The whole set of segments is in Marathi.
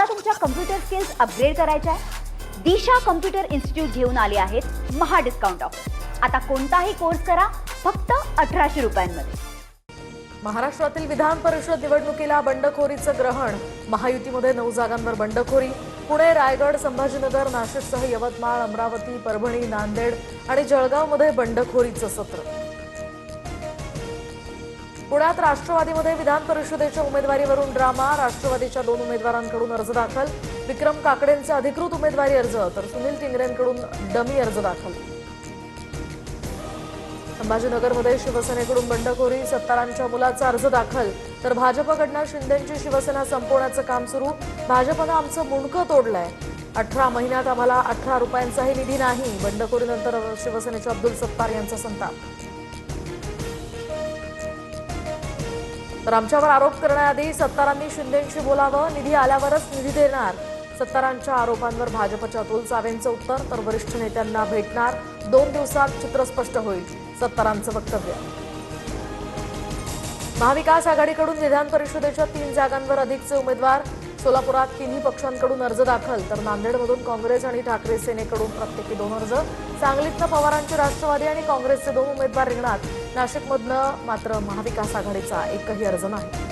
तुम्हाला तुमच्या कम्प्युटर स्किल्स अपग्रेड करायच्या आहे? दिशा कम्प्युटर इन्स्टिट्यूट घेऊन आले आहेत महा डिस्काउंट ऑफर। आता कोणताही कोर्स करा फक्त 1800 रुपयांमध्ये। महाराष्ट्रातील विधान परिषद निवडणुकीला बंडखोरीचं ग्रहण। महायुतीमध्ये 9 जागांवर बंडखोरी। पुणे, रायगड, संभाजीनगर, नाशिकसह यवतमाळ, अमरावती, परभणी, नांदेड आणि जळगावमध्ये बंडखोरीचं सत्र। पुण्यात राष्ट्रवादीमध्ये विधान परिषदेच्या उमेदवारीवरून ड्रामा। राष्ट्रवादीच्या 2 उमेदवारांकडून अर्ज दाखल। विक्रम काकडेंचे अधिकृत उमेदवारी अर्ज तर सुनील टिंगरेंकडून डमी अर्ज दाखल। संभाजीनगरमध्ये शिवसेनेकडून बंडखोरी। सत्तारांच्या मुलाचा अर्ज दाखल तर भाजपकडनं शिंदेंची शिवसेना संपवण्याचं काम सुरू। भाजपनं आमचं मुंडकं तोडलंय। 18 महिन्यात आम्हाला 18 रुपयांचाही निधी नाही। बंडखोरीनंतर शिवसेनेचे अब्दुल सत्तार यांचा संताप। तर आमच्यावर आरोप करण्याआधी सत्तारांनी शिंदेंशी बोलावं, निधी आल्यावरच निधी देणार। सत्तारांच्या आरोपांवर भाजपच्या अतुल सावेंचं उत्तर तर वरिष्ठ नेत्यांना भेटणार। 2 दिवसात चित्र स्पष्ट होईल, सत्तारांचं वक्तव्य। महाविकास आघाडीकडून विधान परिषदेच्या 3 जागांवर अधिकचे उमेदवार। सोलापुरात तिन्ही पक्षांकडून अर्ज दाखल तर नांदेडमधून काँग्रेस आणि ठाकरे सेनेकडून प्रत्येकी 2 अर्ज। सांगलीतनं पवारांचे राष्ट्रवादी आणि काँग्रेसचे 2 उमेदवार रिंगणात। नाशिकमधनं मात्र महाविकास आघाडीचा एकही अर्ज नाही।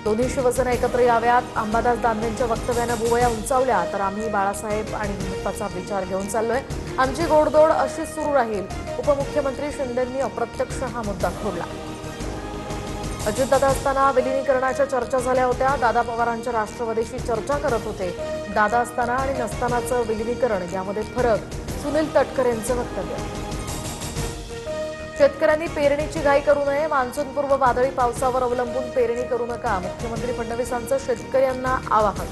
दोन्ही शिवसेना एकत्र याव्यात। अंबादास दानवेंच्या वक्तव्यानं भुवया उंचावल्या तर आम्ही बाळासाहेब आणि हिंमताचा विचार घेऊन चाललोय। आमची गोडदोड अशीच सुरू राहील। उपमुख्यमंत्री शिंदेंनी अप्रत्यक्ष हा मुद्दा खोडला। अजितदादा असताना विलिनीकरणाच्या चर्चा झाल्या होत्या। दादा पवारांच्या राष्ट्रवादीशी चर्चा करत होते। दादा असताना आणि नसतानाचं विलिनीकरण यामध्ये फरक। सुनील तटकर यांचं वक्तव्य। शेतकऱ्यांनी पेरणीची घाई करू नये। मान्सूनपूर्व वादळी पावसावर अवलंबून पेरणी करू नका। मुख्यमंत्री फडणवीसांचं शेतकऱ्यांना आवाहन।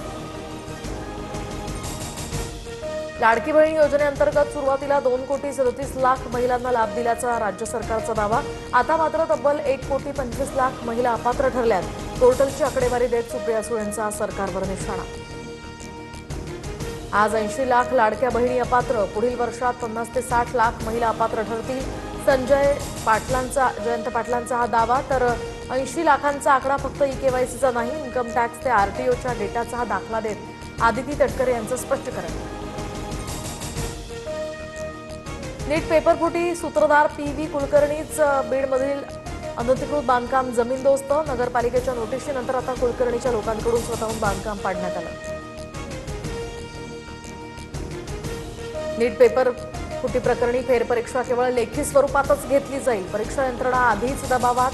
लाडकी बहीण योजनेअंतर्गत सुरुवातीला 2,37,00,000 महिलांना लाभ दिल्याचा राज्य सरकारचा दावा। आता मात्र तब्बल 1,25,00,000 महिला अपात्र ठरल्यात। पोर्टलची आकडेवारी देत सुप्रिया सुळेंचा सरकारवर निशाणा। आज 80 लाख लाडक्या बहिणी अपात्र। पुढील वर्षात 50 ते 60 लाख महिला अपात्र ठरतील। जयंत पाटलांचा हा दावा तर 80 लाखांचा आकडा फक्त ई-केवायसीचा नाही, इन्कम टॅक्स ते आरटीओच्या डेटाचा हा दाखला देत आदिती तटकरे यांचं स्पष्टीकरण। नीट पेपरफुटी सूत्रधार पी.व्ही. कुलकर्णीच बीडमधील अनधिकृत बांधकाम जमीनदोस्त। नगरपालिकेच्या नोटिशीनंतर आता कुलकर्णीच्या लोकांकडून स्वतःहून बांधकाम पाडण्यात आलं। नीट पेपर फुटी प्रकरणी फेरपरीक्षा केवळ लेखी स्वरूपातच घेतली जाईल। परीक्षा यंत्रणा आधीच दबावात।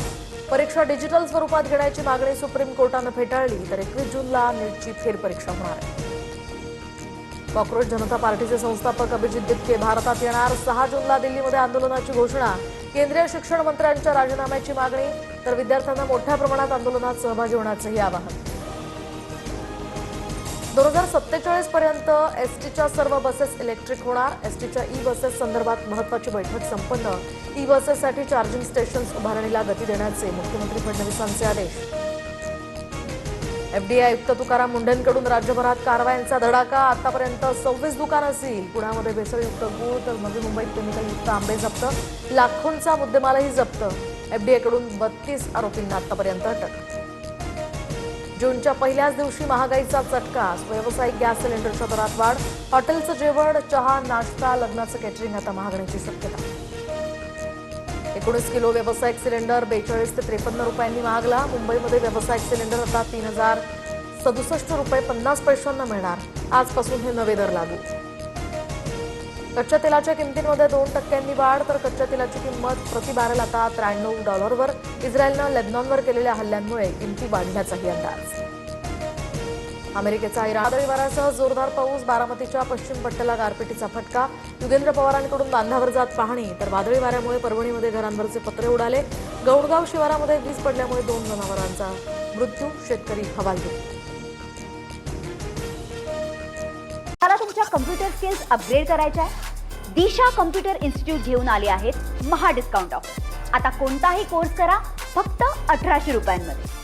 परीक्षा डिजिटल स्वरूपात घेण्याची मागणी सुप्रीम कोर्टानं फेटाळली तर 21 जूनला नीटची फेरपरीक्षा होणार आहे। कॉक्रोच जनता पार्टीचे संस्थापक अभिजित दिपके भारतात येणार। 6 जूनला दिल्लीमध्ये आंदोलनाची घोषणा। केंद्रीय शिक्षण मंत्र्यांच्या राजीनाम्याची मागणी तर विद्यार्थ्यांना मोठ्या प्रमाणात आंदोलनात सहभागी होण्याचंही आवाहन। 2047 पर्यंत एसटीच्या सर्व बसेस इलेक्ट्रिक होणार। एसटीच्या ई बसेस संदर्भात महत्त्वाची बैठक संपन्न। ई बसेससाठी चार्जिंग स्टेशन्स उभारणीला गती देण्याचे मुख्यमंत्री फडणवीसांचे आदेश। एफडीए आयुक्त तुकाराम मुंढेंकडून राज्यभरात कारवायांचा धडाका। आतापर्यंत 26 दुकानं सील। पुण्यामध्ये भेसळयुक्त गूळ तर नवी मुंबईत केमिकलयुक्त आंबे जप्त। लाखोंचा मुद्देमालही जप्त। एफडीएकडून 32 आरोपींना आतापर्यंत अटक। जूनच्या पहिल्याच दिवशी महागाईचा चटका। व्यावसायिक गॅस सिलेंडरच्या दरात वाढ। हॉटेलचं जेवण, चहा, नाश्ता, लग्नाचं केटरिंग आता महागण्याची शक्यता। 19 किलो व्यावसायिक सिलेंडर 42 ते 53 रुपयांनी महागला। मुंबईमध्ये व्यावसायिक सिलेंडर आता 3,067 रुपये 50 पैशांना मिळणार। आजपासून हे नवे दर लागू। कच्च्या तेलाच्या किमतींमध्ये 2% वाढ तर कच्च्या तेलाची किंमत प्रति बॅरल आता $93वर। इस्रायलनं लेबनॉनवर केलेल्या हल्ल्यांमुळे किमती वाढल्याचाही अंदाज। अमेरिकेचा इराण वादळी वाऱ्यासह जोरदार पाऊस। बारामतीच्या पश्चिम पट्ट्याला गारपिटीचा फटका। युगेंद्र पवारांकडून बांधावर जात पाहणी तर वादळी वाऱ्यामुळे परभणीमध्ये घरांवरचे पत्रे उडाले। गौडगाव शिवारामध्ये वीज पडल्यामुळे 2 जनावरांचा मृत्यू। शेतकरी हवालदिल। तुम्हाला तुमच्या कम्प्युटर स्किल्स अपग्रेड करायच्या आहे? दिशा कम्प्युटर इन्स्टिट्यूट घेऊन आले आहेत महा डिस्काउंट ऑफर। आता कोणताही कोर्स करा फक्त 1800 रुपयांमध्ये।